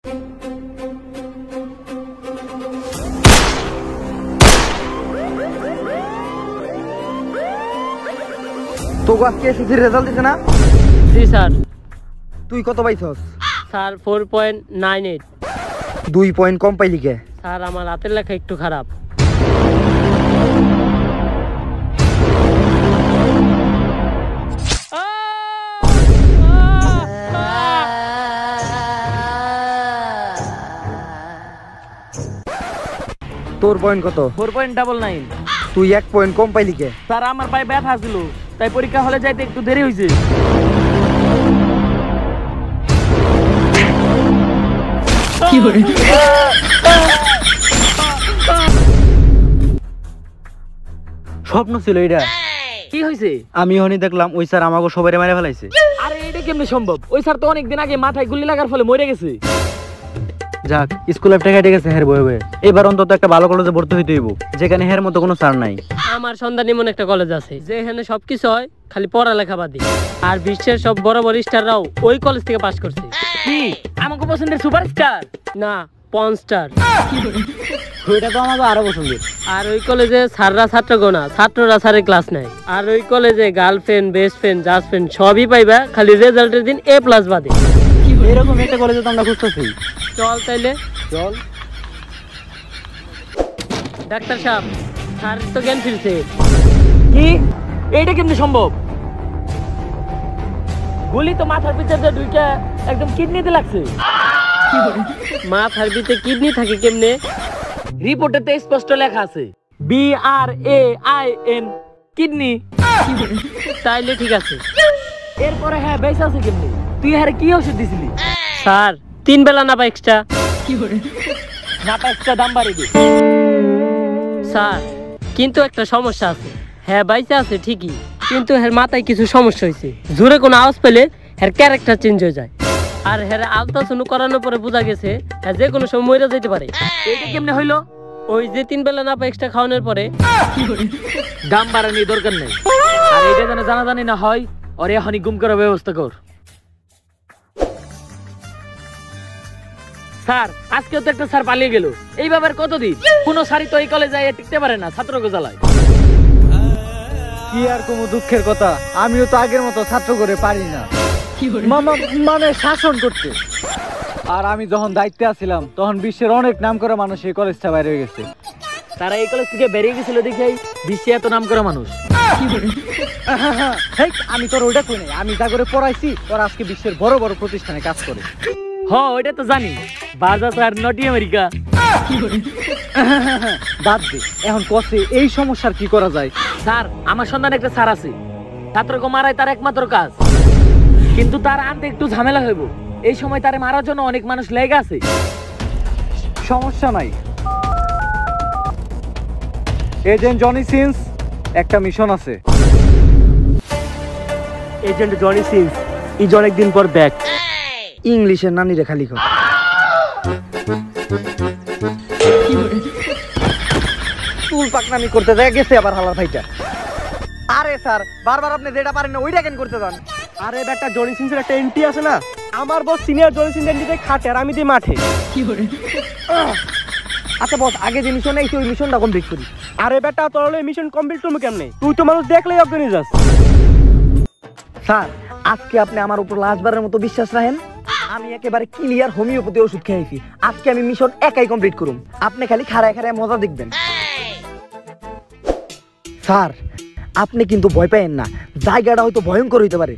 তোকে আজকে এসএসসির রেজাল্ট দিছে না? জি স্যার। তুই কত পাইছস? স্যার 4.98। 2 পয়েন্ট কম পাইলি কে? স্যার আমার হাতের লেখা একটু খারাপ। তোর পয়েন্ট কত? 4.99। তুই 1 পয়েন্ট কম পাইলি কে? স্যার আমার পায়ে ব্যথা ছিল, তাই পরীক্ষা হলে যাইতে একটু দেরি হয়েছে। স্বপ্ন ছিল এটা। কি হয়েছে? আমি হনি দেখলাম ওই স্যার আমাকে সবাই মেরে ফেলাইছে। আরে এটা কেমনে সম্ভব? ওই স্যার তো অনেকদিন আগে মাথায় গুলি লাগার ফলে মরে গেছে। যাক, স্কুল লাইফটা কেটে গেছে হের বয়ে বয়ে। এবার অন্তত একটা ভালো কলেজে ভর্তি হইতে হইব, যেখানে হের মতো কোনো স্যার নাই। আমার সন্ধান এমন একটা কলেজ আছে যেখানে সবকিছু হয়, খালি পড়ালেখা বাদে। আর বিশ্বের সব বড় বড় স্টাররাও ওই কলেজ থেকে পাস করছে। কি আমাকে পছন্দের সুপারস্টার না পর্ন স্টার? ওইটা তো আমাকে আরো পছন্দের। আর ওই কলেজে স্যাররা ছাত্রগণ না, ছাত্ররা স্যারের ক্লাস নেয়। আর ওই কলেজে girlfriend, best friend, just friend সবই পাইবা, খালি রেজাল্টের দিন A+ বাদে। এরকম একটা কলেজে তো আমরা খুঁজতেছি। চল তাইলে চল। ডাক্তার সাহেব, স্যার তো জ্ঞান ফিরছে। কি এইটা কেমনে সম্ভব? গুলি তো মাথার পিছনে দুইটা একদম কিডনিতে লাগছে। মাথার ভিতরে কিডনি থাকে কেমনে? রিপোর্টে তো স্পষ্ট লেখা আছে BRAIN কিডনি। তাইলে ঠিক আছে। এরপরে হ্যাঁ বেঁচে আছে কেমনে? তুই হ্যাঁ কি ওষুধ দিছিলি? স্যার 3 বেলা নাপা এক্সট্রা। নাপা এক্সট্রা দাম বাড়িয়ে দে। স্যার কিন্তু একটা সমস্যা আছে। হ্যাঁ বাইসে আছে ঠিকই, কিন্তু এর মাথায় কিছু সমস্যা হয়েছে। জোরে কোনো আওয়াজ পেলে এর ক্যারেক্টার চেঞ্জ হয়ে যায়। আর হের আলট্রাসাউন্ড করানোর পরে বোঝা গেছে হ্যাঁ যে কোনো সময় মরে যেতে পারে। এটা কেমনে হইলো? ওই যে 3 বেলা নাপা এক্সট্রা খাওয়ানোর পরে দাম বাড়ানোর দরকার নেই। আর এটা যেন জানাজানি না হয়, ওরে এখনই গুম করার ব্যবস্থা কর। স্যার আজকেও তো একটা স্যার পালিয়ে গেল। এইভাবে আর কতদিন? কোনো স্যারই তো এই কলেজে টিকতে পারে না, ছাত্রকে জ্বালায়। কি আর কোনো দুঃখের কথা, আমিও তো আগের মতো ছাত্র করে পারি না। মানে শাসন করতে। আর আমি যখন দায়িত্বে আছিলাম তখন বিশ্বের অনেক নাম করা মানুষ এই কলেজটা বাইরে হয়ে গেছে। তারা এই কলেজ থেকে বেরিয়ে গেছিল দেখেই বিশ্বে এত নাম করা মানুষ। আমি তোর ওইটা কই নাই, আমি যা করে পড়াইছি ওরা আজকে বিশ্বের বড় বড় প্রতিষ্ঠানে কাজ করে। ওইটা তো জানি, বাজাজ আর নটি আমেরিকা। বাদ দে, এখন কসে এই সমস্যার কি করা যায়? স্যার আমার সন্ধানে একটা স্যার আছে, ছাত্রকে মারাই তার একমাত্র কাজ, কিন্তু তার আনতে একটু ঝামেলা হইব। এই সময় তারে মারার জন্য অনেক মানুষ লেগে আছে। সমস্যা নাই, এজেন্ট জনি সিন্স একটা মিশন আছে। এজেন্ট জনি সিন্স ইজ অনেকদিন পর ব্যাক। ইংলিশের নানিরে খালি কর। চুল পাকনামি করতে যায় গেছে আবার হালার ভাইটা। আরে স্যার বারবার আপনি যেটা পারেন না ওইটা কেন করতে যান? আরে বেটা জনি সিন্সের একটা এন্ট্রি আছে না, আমার বস সিনিয়র জনি সিন্স এন্ট্রিতে খাটে আর আমি দিই মাঠে। আচ্ছা বস, আগে যে মিশন এই ওই মিশনটা কমপ্লিট করি। আরে বেটা তোর মিশন কমপ্লিট করবো কেমনে? তুই তো মানুষ দেখলেই অজ্ঞানী যাস। স্যার আজকে আপনি আমার উপর লাস্টবারের মতো বিশ্বাস রাখেন। আমি একেবারে ক্লিয়ার হোমিওপ্যাথি ওষুধ খেয়েছি। আজকে আমি মিশন একাই কমপ্লিট করুম, আপনি খালি খাড়ায় খাড়ায় মজা দেখবেন। স্যার আপনি কিন্তু ভয় পাইেন না, জায়গাটা হয়তো ভয়ঙ্কর হইতে পারে,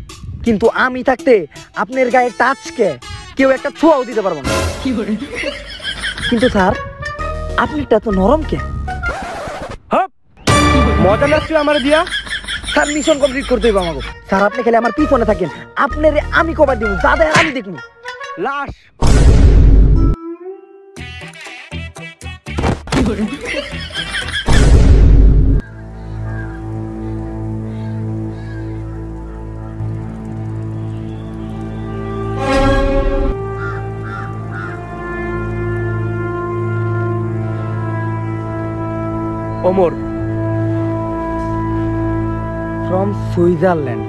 কিন্তু আমি থাকতে আপনার গায়ে টাচকে কেউ একটা ছোঁয়াও দিতে পারবো না। কিন্তু স্যার আপনিটা তো নরম কে? মজা লাগছে আমার দিয়া। স্যার মিশন কমপ্লিট করতে হইব আমাকে। স্যার আপনি খালি আমার পিছনে থাকেন, আপনারে আমি কভার দিব, যা দেয় আমি দেখব। লাশ Omar from Switzerland.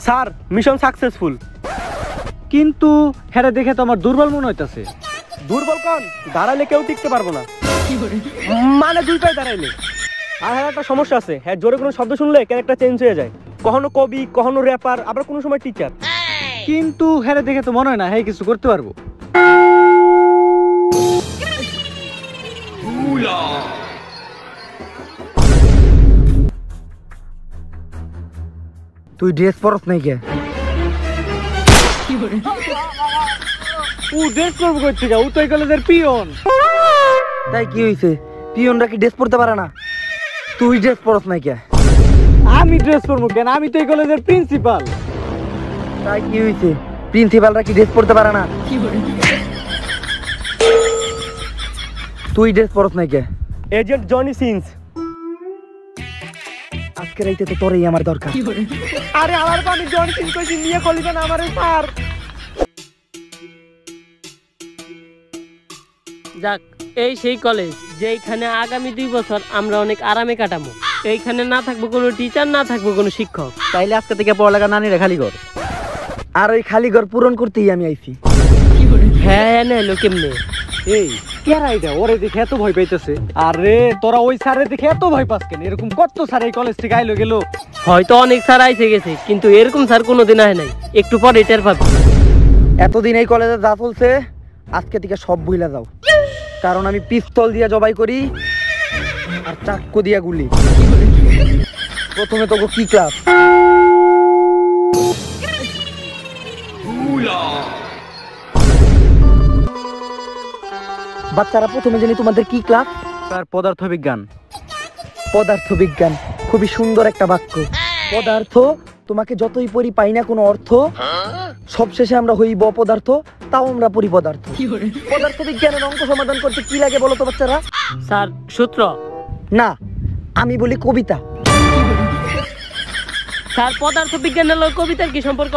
Sir mission successful. কিন্তু হ্যাঁ দেখে তো আমার দুর্বল মনে হইতাছে। দুর্বল কোন? দাঁড়ালে কেউ টিকতে পারবো না। মানে দুই পায়ে দাঁড়াইলে। আর হ্যাঁ একটা সমস্যা আছে, হ্যাঁ জোরে কোনো শব্দ শুনলে ক্যারেক্টার চেঞ্জ হয়ে যায়, কখনো কবি কখনো র্যাপার আবার কোনো সময় টিচার। কিন্তু হ্যাঁ দেখে তো মনে হয় না হ্যাঁ কিছু করতে পারবো। তুই ড্রেস পরস নাই কে? ও ড্রেস করবো কই থেকে? ও তো এই কলেজের পিয়ন। তাই কি হইছে? পিয়নরা কি ড্রেস পরতে পারে না? তুই ড্রেস পরস নাই কে? আমি ড্রেস করবো কেন? আমি তো এই কলেজের প্রিন্সিপাল। তাই কি হইছে? প্রিন্সিপালরা কি ড্রেস পরতে পারে না? তুই ড্রেস পরস নাই কে? Agent Johnny scenes. আজকে রাইতে তো তোরই আমার দরকার। আরে আমার তো আমি জনি সিনস কইছি, নিয়ে কলিবেন আমারে স্যার। যাক, এই সেই কলেজ যেখানে আগামী 2 বছর আমরা অনেক আরামে কাটাবো। এইখানে না থাকবো কোনো টিচার, না থাকবো কোনো শিক্ষক। তাইলে আজকে থেকে পড়ালেখা নানিরা খালি কর। আর ওই খালি ঘর পূরণ করতেই আমি আইছি। হ্যাঁ নেলো কেমনে? এই কেরা এটা? ওরে দেখে এত ভয় পাইতেছে। আরে তোরা ওই স্যারে দেখে এত ভয় পাস কেন? এরকম কত স্যার এই কলেজ থেকে আইলো গেল। হয়তো অনেক স্যার আইসে গেছে, কিন্তু এরকম স্যার কোনোদিন আয় নাই। একটু পরে টের পাবে। এতদিন এই কলেজে যা চলছে আজকে থেকে সব ভুইলা যাও, কারণ আমি পিস্তল দিয়া জবাই করি আর চাক্কু দিয়া গুলি। প্রথমে তোকে কি ক্লাস? বাচ্চারা প্রথমে জানি তোমাদের কি ক্লাস? স্যার পদার্থ বিজ্ঞান। পদার্থ বিজ্ঞান, খুবই সুন্দর একটা বাক্য। পদার্থ, তোমাকে যতই পড়ি পাই না কোনো অর্থ, সবশেষে আমরা হইব অপদার্থ, তাও আমরা পড়ি পদার্থ। পদার্থ বিজ্ঞানের অঙ্ক সমাধান করতে কি লাগে বলো তো বাচ্চারা? স্যার সূত্র। না, আমি বলি কবিতা। স্যার পদার্থ বিজ্ঞানের লগে কবিতার কি সম্পর্ক?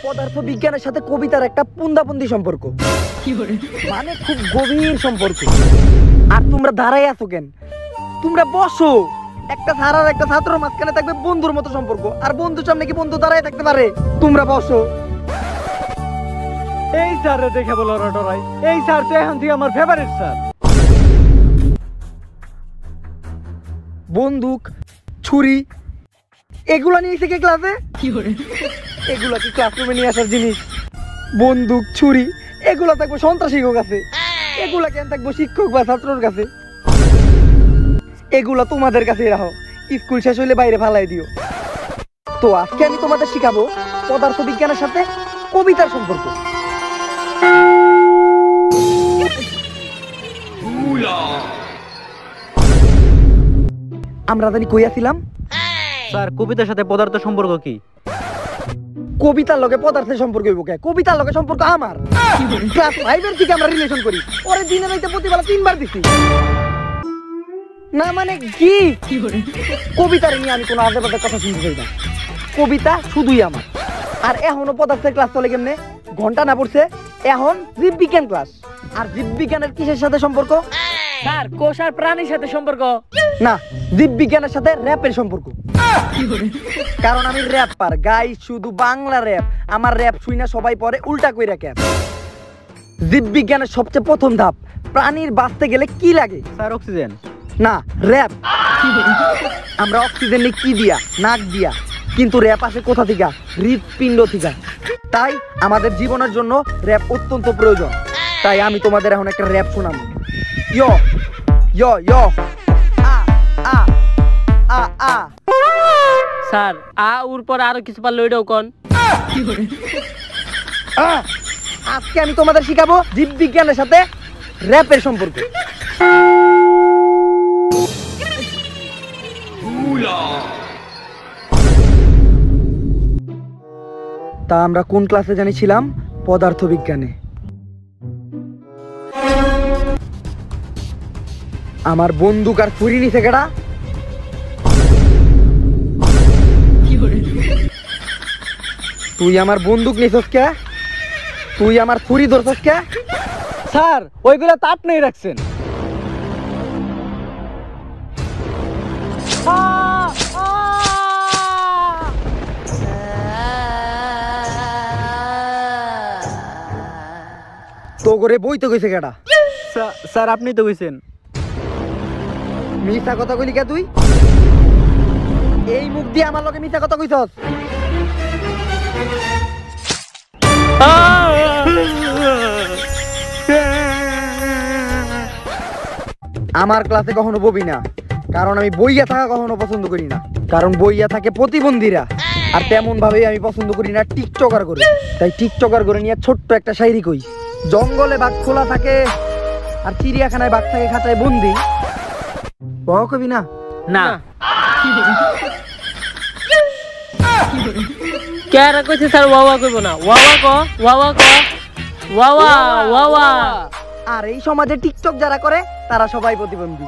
পদার্থ বিজ্ঞানের সাথে কবিতার একটা পুন্দাপুন্দি সম্পর্ক, মানে খুব গভীর সম্পর্ক। আর তোমরা দাঁড়াই আছো কেন? তোমরা বসো। একটা স্যার আর একটা ছাত্রের মাঝখানে থাকবে বন্ধুর মতো সম্পর্ক, আর বন্ধুর সামনে কি বন্ধু দাঁড়ায় থাকতে পারে? তোমরা বসো। এই স্যারে দেখে বলো রটরাই, এই স্যার তো এখন থেকে আমার ফেভারিট স্যার। বন্দুক, ছুরি এগুলা নিয়ে এসে কে ক্লাসে? এগুলা কি ক্লাসরুমে নিয়ে আসার জিনিস? বন্দুক, ছুরি এগুলা থাকবো সন্ত্রাসীর কাছে, এগুলা কেন থাকবো শিক্ষক বা ছাত্রর কাছে? এগুলা তোমাদের কাছে রাখো, স্কুল শেষ হইলে বাইরে ফালাই দিও। তো আজকে আমি তোমাদের শিখাবো পদার্থ বিজ্ঞানের সাথে কবিতার সম্পর্ক। আমরা জানি কইয়াছিলাম স্যার কবিতার সাথে পদার্থ সম্পর্ক কি? কবিতার লগে পদার্থের সম্পর্ক হইব কে? কবিতার লগে সম্পর্ক আমার। ক্লাস 5 এর থেকে আমরা রিলেশন করি, পরে দিনে রাইতে প্রতিবেলা 3 বার দিছি। না মানে কি? কবিতার নিয়ে আমি কোনো আজেবাজে কথা শুনতে চাই না। কবিতা শুধুই আমার। আর এখনো পদার্থের ক্লাস চলে কেমনে? ঘন্টা না পড়ছে এখন জীববিজ্ঞান ক্লাস। আর জীববিজ্ঞানের কিসের সাথে সম্পর্ক? স্যার কোষ আর প্রাণীর সাথে সম্পর্ক। না, জীববিজ্ঞানের সাথে র‍্যাপের সম্পর্ক। কারণ আমি র‍্যাপার, গাই শুধু বাংলা র‍্যাপ। আমার র‍্যাপ শুই না সবাই পরে উল্টা কইরা ক্যাপ। জীববিজ্ঞানের সবচেয়ে প্রথম ধাপ, প্রাণীর বাঁচতে গেলে কি লাগে? Sir oxygen. না, র‍্যাপ। আমরা অক্সিজেন নিই কি দিয়া? নাক দিয়া। কিন্তু র‍্যাপ আসে কোথা থেকে? হৃৎপিণ্ড থেকে। তাই আমাদের জীবনের জন্য র‍্যাপ অত্যন্ত প্রয়োজন। তাই আমি তোমাদের এখন একটা র‍্যাপ শোনাবো। ইয়ো ইয়ো ইয়ো আ আ আ আ। স্যার আ উর পর আরো কিছু পারলে ওইটাও কোন। আজকে আমি তোমাদের শিখাবো জীববিজ্ঞানের সাথে র‍্যাপের সম্পর্ক। তা আমরা কোন ক্লাসে জানিছিলাম? পদার্থ বিজ্ঞানে। আমার বন্দুক আর ছুরি নিছে কেডা? তুই আমার বন্দুক নিছস কে? তুই আমার ছুরি ধরছস কে? স্যার ওইগুলা তো আপনিই রাখছেন। করে বইতে কইছে কেডা? স্যার আপনি তো কইছেন। মিথ্যা কথা কইলি কে তুই? এই মুখ দিয়ে আমার লগে মিথ্যা কথা কইছস? আমার ক্লাসে কখনো ববি না, কারণ আমি বইয়া থাকা কখনো পছন্দ করি না। কারণ বইয়া থাকে প্রতিবন্ধীরা, আর তেমন ভাবে আমি পছন্দ করি না টিকটকার করে। তাই টিকটকার করে নিয়ে ছোট্ট একটা শায়রি কই। জঙ্গলে বাঘ খোলা থাকে, আর চিড়িয়াখানায় বাঘ থাকে খাঁচায় বন্দি। বাবা কবি না? না কেরা কইছে স্যার ওয়াওয়া কইব না? ওয়াওয়া ক, ওয়াওয়া ক, ওয়াওয়া ওয়াওয়া। আর এই সমাজে টিকটক যারা করে তারা সবাই প্রতিবন্ধী।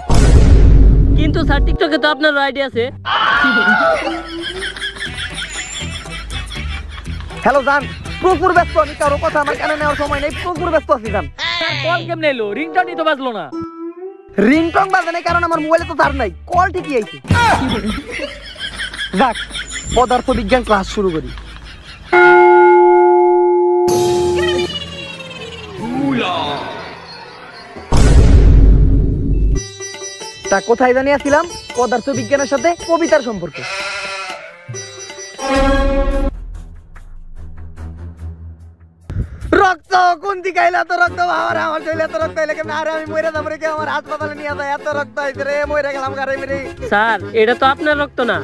কিন্তু স্যার টিকটকে তো আপনার আইডিয়া আছে। হ্যালো জান, প্রচুর ব্যস্ত, আমি কারো কথা আমার কানে নেওয়ার সময় নেই, প্রচুর ব্যস্ত আছি জান। কল কেমনে এলো? রিংটনই তো বাজলো না। রিংটং বাজে নাই কারণ আমার মোবাইলে তো চার্জ নাই, কল ঠিকই আইছে। যাক, পদার্থ বিজ্ঞান ক্লাস শুরু করি। তা কোথায় জানি আসছিলাম? পদার্থ বিজ্ঞানের সাথে কবিতার সম্পর্ক। রক্ত কোন দিকে আইলা? এত রক্ত বাবার, আমার শরীরে এত রক্ত আইলে কেমন? আরে আমি মরে যাবো রে, আমার হাসপাতালে নিয়ে যায়, এত রক্ত আইছে রে, মরে গেলাম গারে মেরে। স্যার এটা তো আপনার রক্ত না।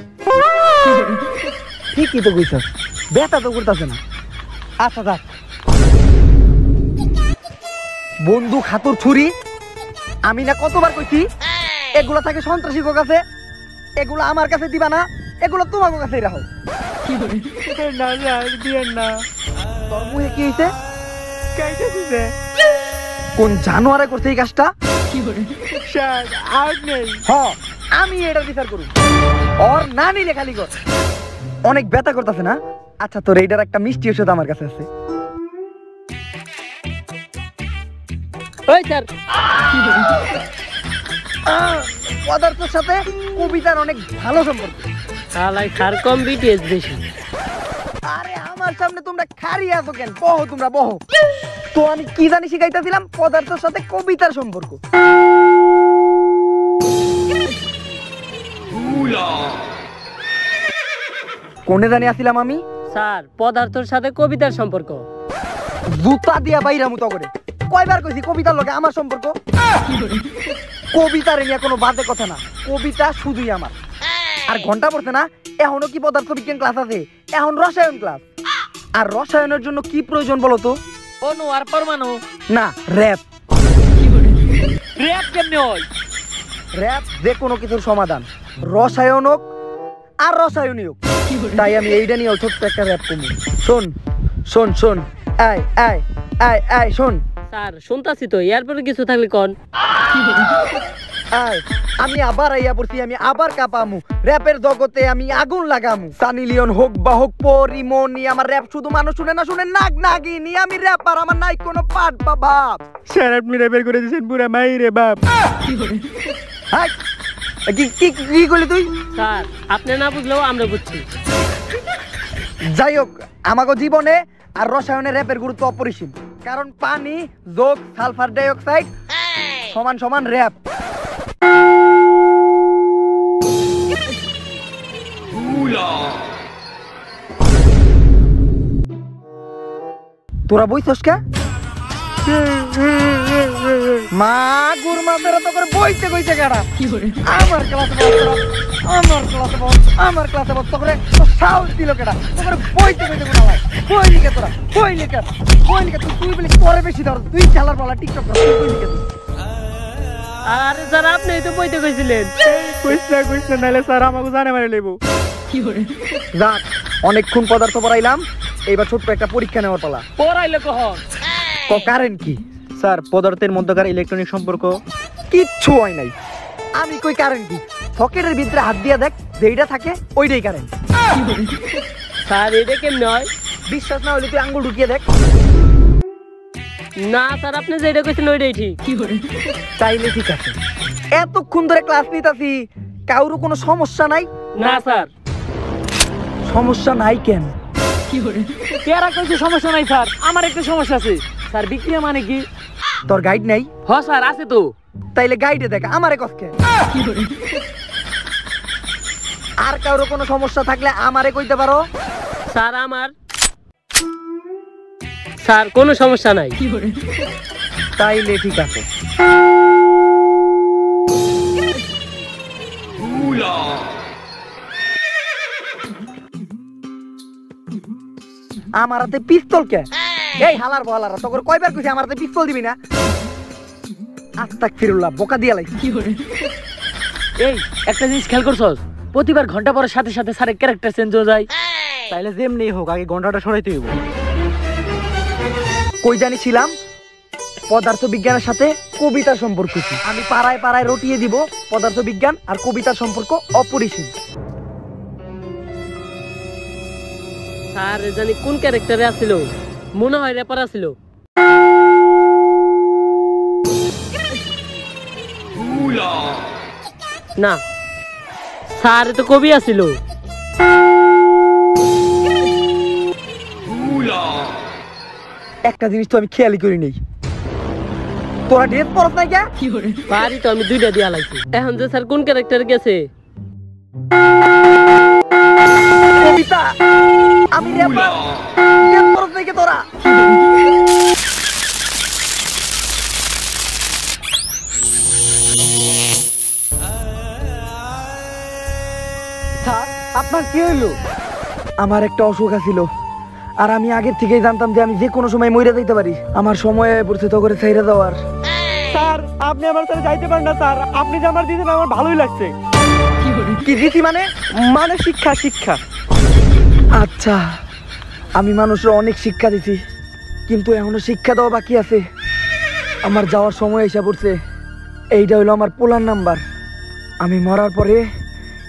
ঠিকই তো কইছস, ব্যথা তো করতেছে না। আচ্ছা যাক, বন্দুক হাতুর ছুরি, আমি না কতবার কইছি এগুলা থাকে সন্ত্রাসীর কাছে, এগুলো আমার কাছে দিবা না, এগুলো তোমার কাছেই রাখো। না স্যার দিয়েন না। তোর মুখে কি হইছে? কাইটা দিছে। কোন জানোয়ারে করছে এই কাজটা? স্যার আর নেই। হ্যাঁ, আমি এটা বিচার করব। ওর না নিলে খালি কর। অনেক ব্যথা করতেছে না? আচ্ছা, তোর এইটার একটা মিষ্টি ওষুধ আমার কাছে আছে। ওই স্যার, পদার্থের সাথে কবিতার অনেক ভালো সম্পর্ক। শালাই স্যার কম বিটিএস বেশি। আরে আমার সামনে তোমরা খাড়ি আছো কেন? বহো, তোমরা বহো। তো আমি কি জানি শিখাইতেছিলাম? পদার্থের সাথে কবিতার সম্পর্ক। কোনে জানি আসছিলাম আমি? স্যার পদার্থের সাথে কবিতার সম্পর্ক। জুতা দিয়া বাইরা মুতো করে কয়বার কইছি কবিতার লগে আমার সম্পর্ক? কবিতার নিয়ে কোনো বাদে কথা না, কবিতা শুধুই আমার। আর ঘন্টা পড়ছে না, এখনো কি পদার্থ বিজ্ঞান ক্লাস আছে? এখন রসায়ন ক্লাস। আর রসায়নের জন্য কি প্রয়োজন বলো তো? অনু আর পরমাণু। না, র‍্যাপ। র‍্যাপ কেমনে হয়? র‍্যাপ যে কোনো কিছুর সমাধান, রসায়ন হোক আর রসায়নী হোক। তাই আমি এইটা নিয়ে ছোট্ট একটা র‍্যাপ করবো। শোন শোন শোন, আয় আয় আয় আয় শোন। স্যার শুনতাছি তো, এরপরে কিছু থাকলে কোন। আয়, আমি আবার আইয়া পড়ছি, আমি আবার কাঁপামু। র‍্যাপের জগতে আমি আগুন লাগামু। সানি লিওন হোক বা হোক পরিমনি, আমার র‍্যাপ শুধু মানুষ শুনে না, শুনে নাগ নাগিনি। আমি র‍্যাপার, আমার নাই কোনো পাট বা ভাব। স্যার আপনি রেপের করে দিয়েছেন পুরা মাই রে বাপ। হাই, কি কি কি করলি তুই? স্যার আপনি না বুঝলেও আমরা বুঝছি। যাই হোক, আমাকে জীবনে আর রসায়নের র‍্যাপের গুরুত্ব অপরিসীম। কারণ পানি যোগ সালফার ডাই অক্সাইড সমান সমান র‍্যাপ। তোরা বইছস কে? মা গুর মাছের তো করে বইতে কইছে কেডা? আমার ক্লাসে বস, আমার ক্লাসে বস, আমার ক্লাসে বস। তোরে তো সাহস দিল কেডা? তোরে বইতে কইতে কোনা লাই? বই লিখে তোরা, বই লিখে, বই লিখে। তুই বলি করে বেশি ধর, তুই খেলার বলা টিকটক কর, তুই বই লিখে। আরে স্যার আপনি তো বইতে কইছিলেন। কইছ না নাইলে স্যার আমাকে জানে মারি লইব। যাক, অনেকক্ষণ পদার্থ পড়াইলাম, এইবার ছোট্ট একটা পরীক্ষা নেওয়ার পালা। পড়াইলে কখন? কারেন্ট কি? স্যার পদার্থের মধ্যকার ইলেকট্রনিক সম্পর্ক। কিচ্ছু হয় নাই। আমি কই কারেন্ট কি? সকেটের ভিতরে হাত দিয়া দেখ, যেইটা থাকে ওইটাই কারেন্ট। স্যার এটা কেমনে হয়? বিশ্বাস না হলে তুই আঙ্গুল ঢুকিয়ে দেখ। না স্যার আপনি যেটা কইছেন ওইটাই ঠিক। চাইলে ঠিক আছে। এতক্ষণ ধরে ক্লাস নিতাছি, কারোর কোনো সমস্যা নাই? না স্যার। সমস্যা নাই কেন? কেরা কইছে সমস্যা নাই স্যার? আমার একটা সমস্যা আছে। স্যার বিক্রিয়া মানে কি? তোর গাইড নাই? হ স্যার আছে তো। তাইলে গাইডে দেখ, আমারে কসকে। আর কারো কোনো সমস্যা থাকলে আমারে কইতে পারো। স্যার স্যার কোনো সমস্যা নাই। তাইলে ঠিক আছে। আমার হাতে পিস্তল কে? এই হালার বলারা তোর কয়বার কইছি আমার হাতে পিস্তল দিবি না? আস্তাগফিরুল্লাহ, বোকা দিয়া লাইছি। এই একটা জিনিস খেয়াল করছস, প্রতিবার ঘন্টা পরের সাথে সাথে স্যারের ক্যারেক্টার চেঞ্জ হয়ে যায়। তাইলে যেমনি হোক আগে ঘন্টাটা সরাইতে হইব। কই জানিছিলাম পদার্থ বিজ্ঞানের সাথে কবিতার সম্পর্ক কি। আমি পাড়ায় পাড়ায় রটিয়ে দিব পদার্থ বিজ্ঞান আর কবিতার সম্পর্ক অপরিসীম। স্যার জানি কোন ক্যারেক্টারে আছিল, মনে হয় র্যাপার আছিল। না স্যার তো কবি আছিল। একটা জিনিস তো আমি খেয়ালই করি নেই, তোরা ড্রেস পরস নাই কে? পারি তো, আমি দুইটা দিয়া লাইছি। এখন যে স্যার কোন ক্যারেক্টার গেছে? কবিতা, আমি র্যাপার, ড্রেস পরস নাই কে তোরা? স্যার আপনার কি হইলো? আমার একটা অসুখ ছিল, আর আমি আগের থেকেই জানতাম যে আমি যে কোনো সময় মইরা যাইতে পারি। আমার সময় পড়ছে তো করে ছাইরা যাওয়ার। স্যার আপনি আমার সাথে যাইতে পারেন না স্যার, আপনি যে আমার দিয়েছেন আমার ভালোই লাগছে। কি দিছি মানে? মানে শিক্ষা শিক্ষা। আচ্ছা, আমি মানুষের অনেক শিক্ষা দিছি, কিন্তু এখনো শিক্ষা দেওয়া বাকি আছে। আমার যাওয়ার সময় এসে পড়ছে। এইটা হইলো আমার পোলার নাম্বার। আমি মরার পরে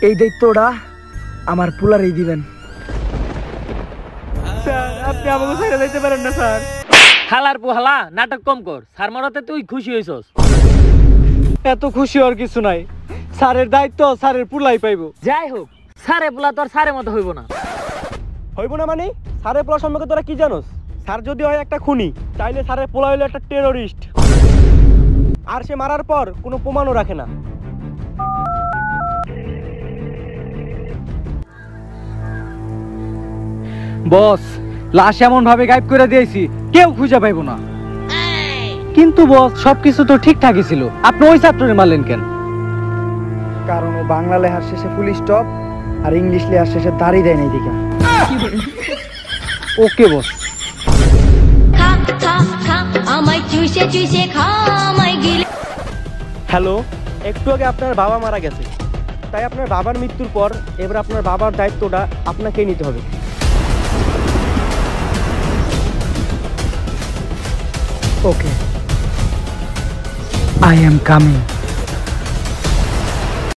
এই দায়িত্বটা আমার পোলারই দিবেন। স্যার আপনি আমাকে ছেড়ে যাইতে পারেন না স্যার। হালার পোহালা, নাটক কম কর। স্যার মরাতে তুই খুশি হইছস। এত খুশি হওয়ার কিছু নাই, স্যারের দায়িত্ব স্যারের পুলাই পাইব। যাই হোক, স্যারে পোলা তোর স্যারের মতো হইব না। হইব না মানে? স্যারের পোলা সম্পর্কে তোরা কি জানোস? স্যার যদি হয় একটা খুনি, তাইলে স্যারের পোলা হইলো একটা টেরোরিস্ট, আর সে মারার পর কোনো প্রমাণও রাখে না। বস, লাশ এমন ভাবে গায়েব করে দিয়েছি কেউ খুঁজে পাইবো না। কিন্তু বস সবকিছু তো ঠিকঠাকই ছিল, আপনি ওই ছাত্ররে মারলেন কেন? কারণ ও বাংলা লেখার শেষে ফুল স্টপ আর ইংলিশ লেখার শেষে দাঁড়িয়ে দেয় নাই দিকে। ওকে বস। খা খা খা আমায় চুষে চুষে খা আমায় গিলে। হ্যালো, একটু আগে আপনার বাবা মারা গেছে, তাই আপনার বাবার মৃত্যুর পর এবার আপনার বাবার দায়িত্বটা আপনাকেই নিতে হবে। ওকে, I am coming.